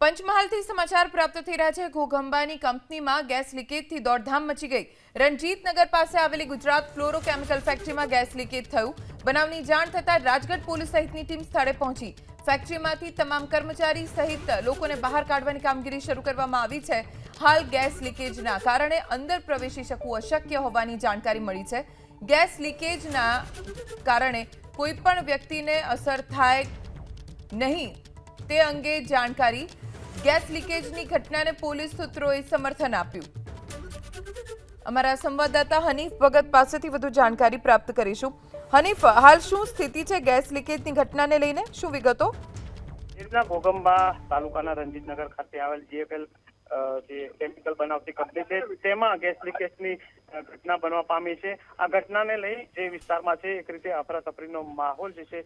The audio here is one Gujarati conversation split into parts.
પંચમહાલથી સમાચાર પ્રાપ્ત થઈ રહ્યા છે। ઘોઘંબાની કંપનીમાં ગેસ લીકેજથી દોડધામ મચી ગઈ। રણજીતનગર પાસે આવેલી ગુજરાત ફ્લોરોકેમિકલ ફેક્ટરીમાં ગેસ લીકેજ થયું। બનાવની જાણ થતાં રાજગઢ પોલીસ સહિતની ટીમ સ્થળે પહોંચી। ફેક્ટરીમાંથી તમામ કર્મચારી સહિત લોકોને બહાર કાઢવાની કામગીરી શરૂ કરવામાં આવી છે। હાલ ગેસ લીકેજના કારણે અંદર પ્રવેશી શકવું અશક્ય હોવાની જાણકારી મળી છે। ગેસ લીકેજના કારણે કોઈ પણ વ્યક્તિને અસર થાય નહીં તે અંગે જાણકારી। ગેસ લીકેજની ઘટનાને પોલીસ સૂત્રોએ સમર્થન આપ્યું। અમારા સંવાદદાતા હનીફ ભગત પાસેથી વધુ જાણકારી પ્રાપ્ત કરીશું। હનીફ, હાલ શું સ્થિતિ છે ગેસ લીકેજની ઘટનાને લઈને, શું વિગતો? ઘોઘંબા તાલુકાના રણજીતનગર ખાતે આવેલ જીએફએલ જે કેમિકલ બનાવતી કંપની છે તેમાં ગેસ લીકેજની ઘટના બનવા પામી છે। આ ઘટનાને લઈ જે વિસ્તારમાં છે એક રીતે અફરાતફરીનો માહોલ જે છે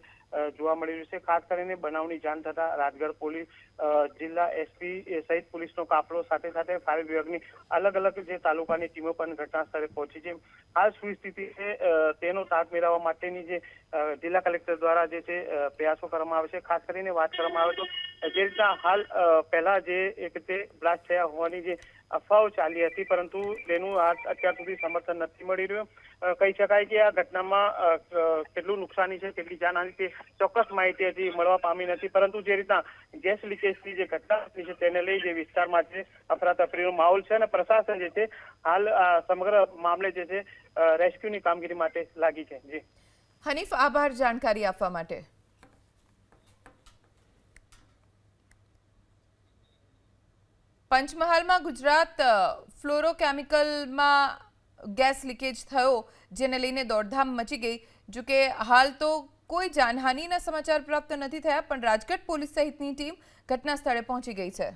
જોવા મળી રહ્યો છે। ખાસ કરીને બનાવની જાણ થતા રાજગઢ પોલીસ, જિલ્લા એસપી સહિત પોલીસનો કાફલો સાથે સાથે ફાયર વિભાગની અલગ અલગ જે તાલુકાની ટીમો પણ ઘટના સ્થળે પહોંચી છે। હાલ શું સ્થિતિ છે તેનો તાગ મેળવવા માટેની જે જિલ્લા કલેક્ટર દ્વારા જે છે પ્રયાસો કરવામાં આવે છે। ખાસ કરીને વાત કરવામાં આવે તો જે રીતના હાલ પહેલા જે એક રીતે બ્લાસ્ટ થયા હોવાની જે અફવાઓ ચાલી હતી, પરંતુ તેનું અત્યાર સુધી સમર્થન નથી મળી રહ્યું। કહી શકાય કે આ ઘટનામાં કેટલું નુકસાની છે, કેટલી જાનહાની છે, ચોક્કસ માહિતી હજી મળવા પામી નથી। પરંતુ જે રીતના ગેસ લીકેજની જે ઘટના છે તેને લઈ જે વિસ્તારમાં છે અફરાતફરીનો માહોલ છે અને પ્રશાસન જે છે હાલ સમગ્ર મામલે જે છે રેસ્ક્યુની કામગીરી માટે લાગી છે। જી હનીફ, આભાર જાણકારી આપવા માટે। પંચમહાલમાં ગુજરાત ફ્લોરોકેમિકલમાં ગેસ લીકેજ થયો, જેને લઈને દોડધામ મચી ગઈ। જો કે હાલ તો કોઈ જાનહાનિના સમાચાર પ્રાપ્ત નથી થયા, પણ રાજગઢ પોલીસ સહિતની ટીમ ઘટના સ્થળે પહોંચી ગઈ છે।